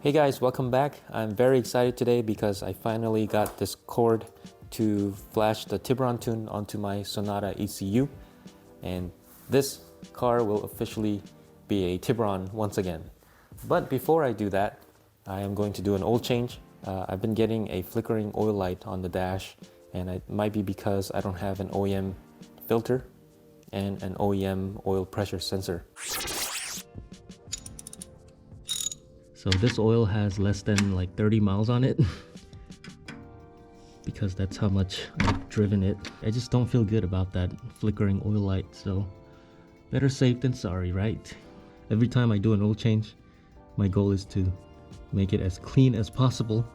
Hey guys, welcome back. I'm very excited today because I finally got this cord to flash the Tiburon tune onto my Sonata ECU, and this car will officially be a Tiburon once again. But before I do that, I am going to do an oil change. I've been getting a flickering oil light on the dash, and it might be because I don't have an OEM filter and an OEM oil pressure sensor. So this oil has less than like 30 miles on it because that's how much I've driven it. I just don't feel good about that flickering oil light, so better safe than sorry, right? Every time I do an oil change, my goal is to make it as clean as possible.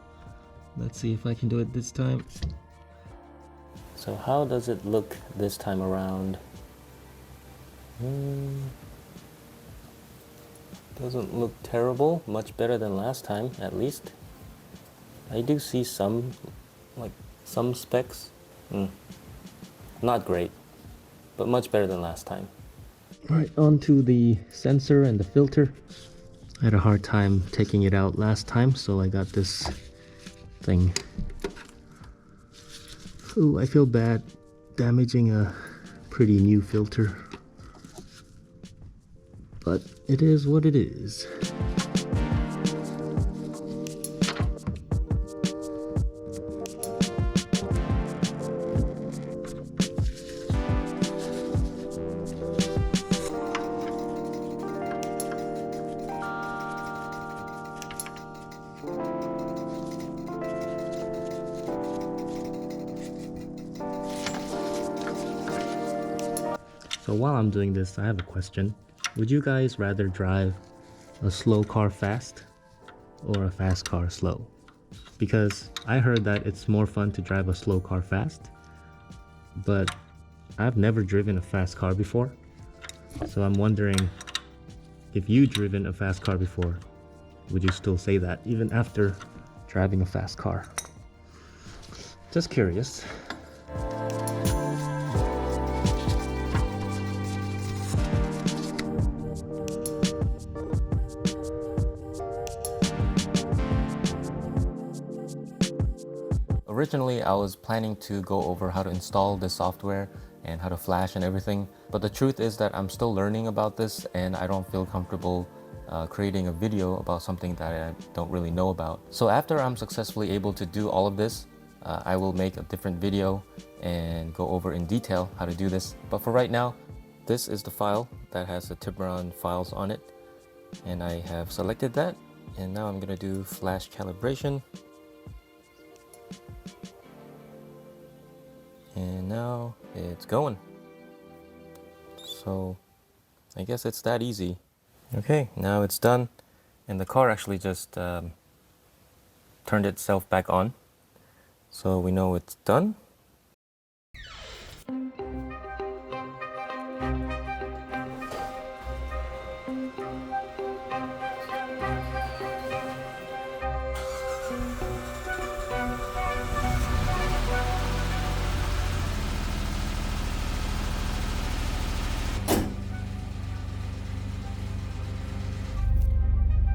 Let's see if I can do it this time. So how does it look this time around? Doesn't look terrible, much better than last time at least. I do see some specks. Not great, but much better than last time. Right, onto the sensor and the filter. I had a hard time taking it out last time, so I got this thing. Ooh, I feel bad damaging a pretty new filter, but it is what it is. So while I'm doing this, I have a question. Would you guys rather drive a slow car fast or a fast car slow? Because I heard that it's more fun to drive a slow car fast, but I've never driven a fast car before. So I'm wondering, if you've driven a fast car before, would you still say that even after driving a fast car? Just curious. Originally, I was planning to go over how to install this software and how to flash and everything, but the truth is that I'm still learning about this and I don't feel comfortable creating a video about something that I don't really know about. So after I'm successfully able to do all of this, I will make a different video and go over in detail how to do this. But for right now, this is the file that has the Tiburon files on it, and I have selected that, and now I'm gonna do flash calibration. And now it's going. So I guess it's that easy. Okay, now it's done, and the car actually just turned itself back on, so we know it's done.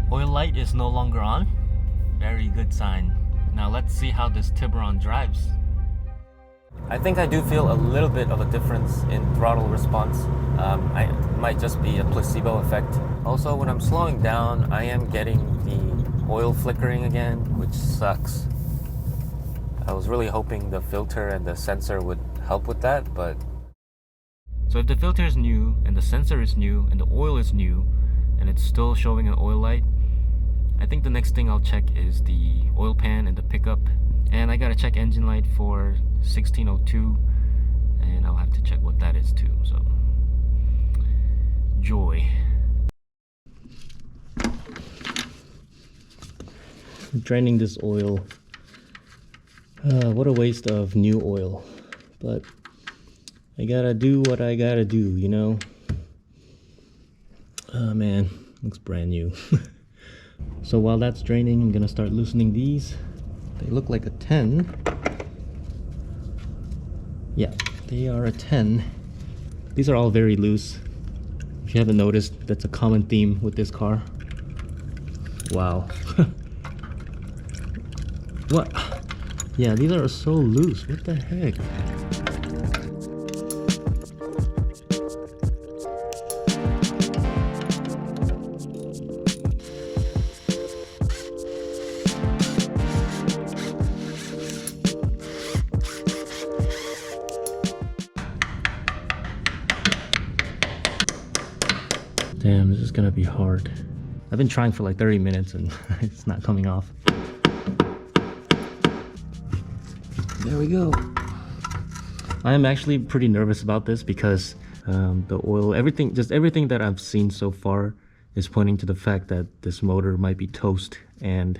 Oil light is no longer on. Very good sign. Now let's see how this Tiburon drives. I think I do feel a little bit of a difference in throttle response. It might just be a placebo effect. Also, when I'm slowing down, I am getting the oil flickering again, which sucks. I was really hoping the filter and the sensor would help with that, but... So if the filter is new, and the sensor is new, and the oil is new, and it's still showing an oil light, I think the next thing I'll check is the oil pan and the pickup, and I gotta check engine light for 1602, and I'll have to check what that is too. So joy. Draining this oil. What a waste of new oil, but I gotta do what I gotta do, you know. Oh man, looks brand new. So while that's draining, I'm gonna start loosening these. They look like a 10. Yeah, they are a 10. These are all very loose. If you haven't noticed, that's a common theme with this car. Wow. What? Yeah, these are so loose. What the heck? Damn, this is gonna be hard. I've been trying for like 30 minutes and it's not coming off. There we go. I am actually pretty nervous about this because the oil, everything that I've seen so far is pointing to the fact that this motor might be toast, and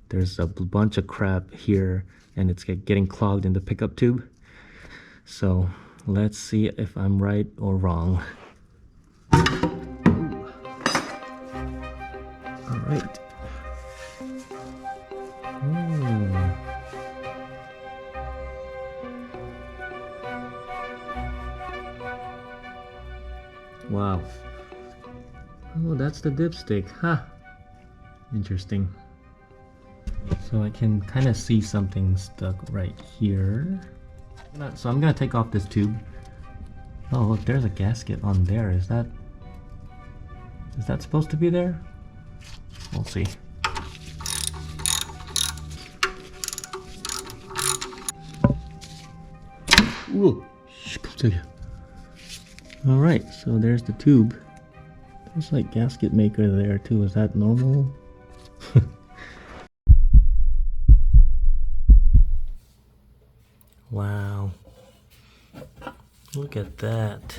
there's a bunch of crap here and it's getting clogged in the pickup tube. So let's see if I'm right or wrong. All right. Wow. Oh, that's the dipstick. Huh. Interesting. So I can kind of see something stuck right here. So I'm gonna take off this tube. Oh, look, there's a gasket on there. Is that supposed to be there? We'll see. Ooh, all right, so there's the tube. There's like gasket maker there too. Is that normal? Wow. Look at that.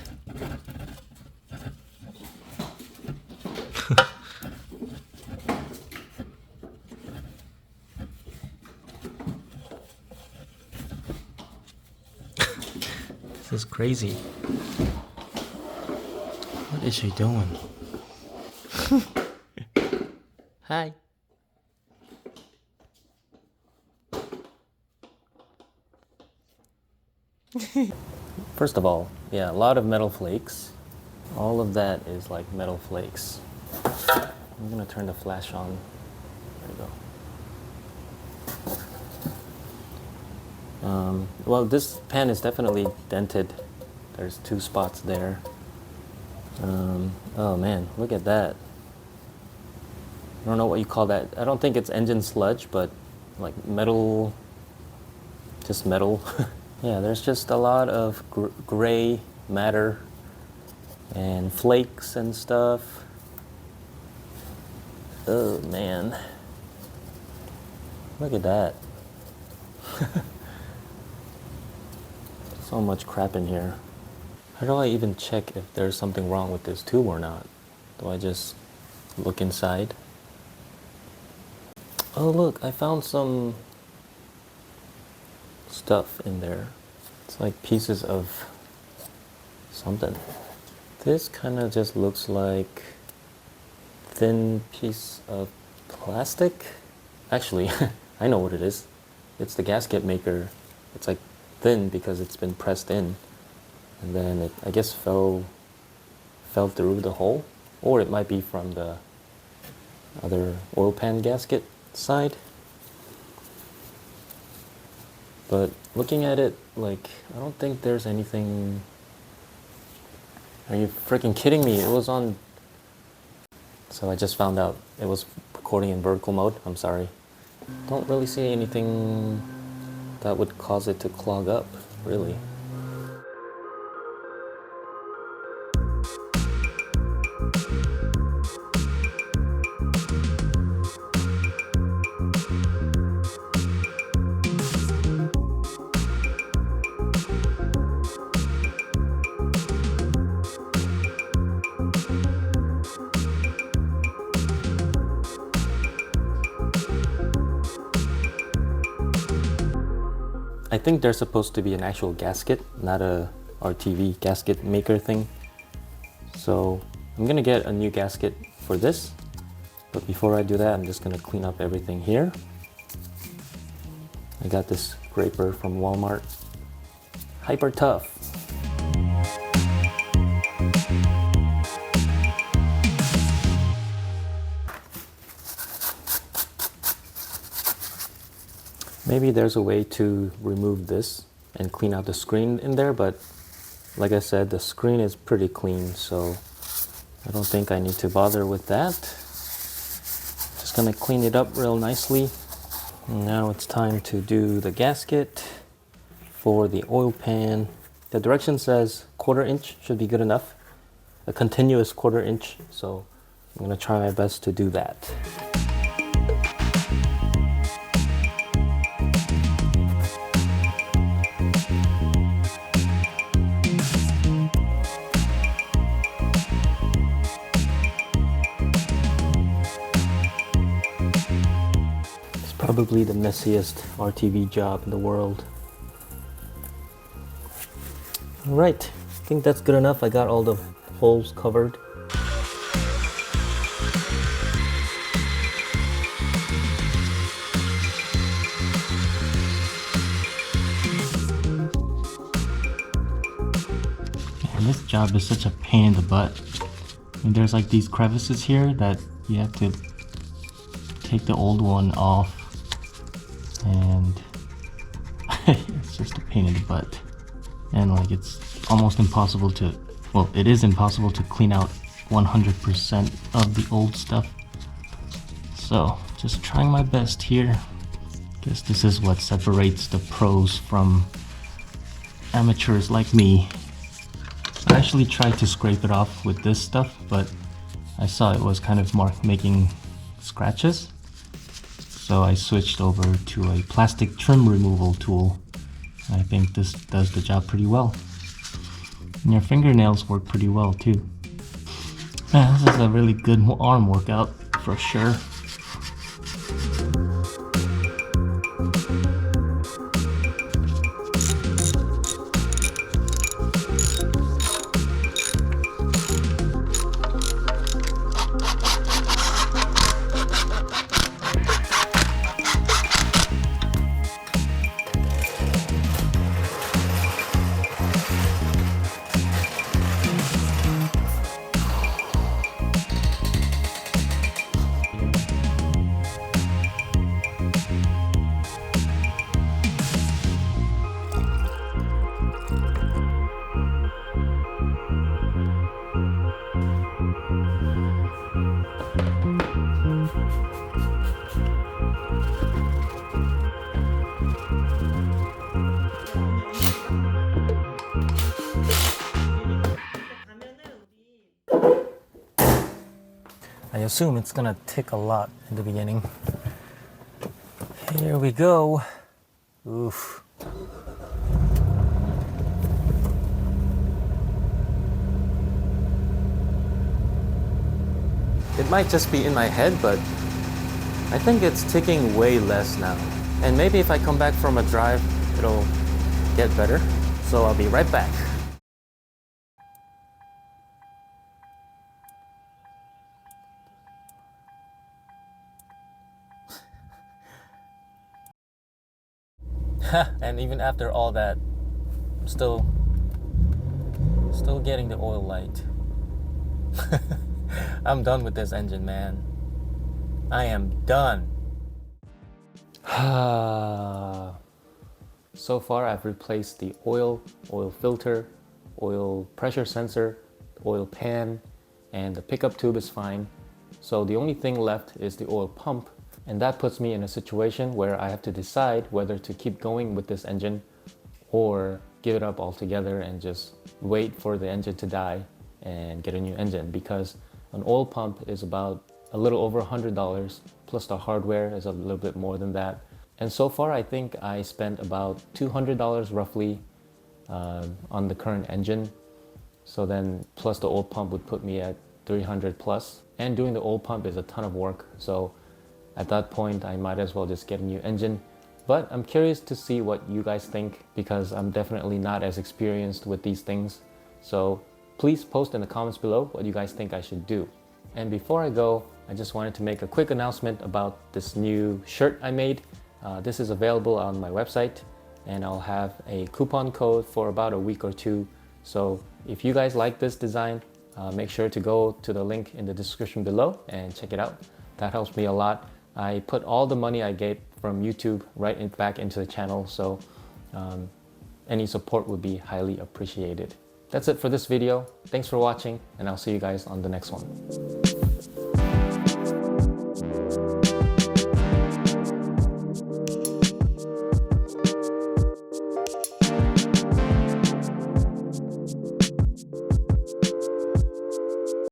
This is crazy. What is she doing? Hi. First of all, yeah, a lot of metal flakes. All of that is like metal flakes. I'm gonna turn the flash on. There we go. Well, this pan is definitely dented. There's 2 spots there. Oh man, look at that. I don't know what you call that. I don't think it's engine sludge, but like metal, just metal. Yeah, there's just a lot of gray matter and flakes and stuff. Oh man, look at that. So much crap in here. How do I even check if there's something wrong with this tube or not? Do I just look inside? Oh look, I found some stuff in there. It's like pieces of something. This kind of just looks like thin piece of plastic. Actually, I know what it is. It's the gasket maker. It's like thin because it's been pressed in, and then it, I guess, fell through the hole, or it might be from the other oil pan gasket side. But looking at it, like, I don't think there's anything. Are you freaking kidding me? It was on. So I just found out it was recording in vertical mode. I'm sorry. Don't really see anything that would cause it to clog up, really. I think there's supposed to be an actual gasket, not a RTV gasket maker thing. So I'm gonna get a new gasket for this. But before I do that, I'm just gonna clean up everything here. I got this scraper from Walmart. Hyper tough. Maybe there's a way to remove this and clean out the screen in there, but like I said, the screen is pretty clean, so I don't think I need to bother with that. Just gonna clean it up real nicely. Now it's time to do the gasket for the oil pan. The direction says 1/4 inch should be good enough, a continuous 1/4 inch, so I'm gonna try my best to do that. Probably the messiest RTV job in the world. All right, I think that's good enough. I got all the holes covered. Man, this job is such a pain in the butt. And there's like these crevices here that you have to take the old one off. And it's just a pain in the butt, and like it's almost impossible to, well, it is impossible to clean out 100% of the old stuff. So just trying my best here. Guess this is what separates the pros from amateurs like me. I actually tried to scrape it off with this stuff, but I saw it was kind of making scratches. So I switched over to a plastic trim removal tool. I think this does the job pretty well. And your fingernails work pretty well too. Man, this is a really good arm workout for sure. I assume it's gonna tick a lot in the beginning. Here we go. Oof. It might just be in my head, but I think it's ticking way less now. And maybe if I come back from a drive, it'll get better. So I'll be right back. And even after all that, I'm still getting the oil light. I'm done with this engine, man. I am done. So far I've replaced the oil filter, oil pressure sensor, oil pan, and the pickup tube is fine. So the only thing left is the oil pump. And that puts me in a situation where I have to decide whether to keep going with this engine or give it up altogether and just wait for the engine to die and get a new engine, because an oil pump is about a little over $100, plus the hardware is a little bit more than that. And so far I think I spent about $200 roughly on the current engine. So then plus the oil pump would put me at 300 plus. And doing the oil pump is a ton of work. So at that point, I might as well just get a new engine. But I'm curious to see what you guys think, because I'm definitely not as experienced with these things. So please post in the comments below what you guys think I should do. And before I go, I just wanted to make a quick announcement about this new shirt I made. This is available on my website, and I'll have a coupon code for about a week or two. So if you guys like this design, make sure to go to the link in the description below and check it out. That helps me a lot. I put all the money I get from YouTube back into the channel, so any support would be highly appreciated. That's it for this video. Thanks for watching, and I'll see you guys on the next one.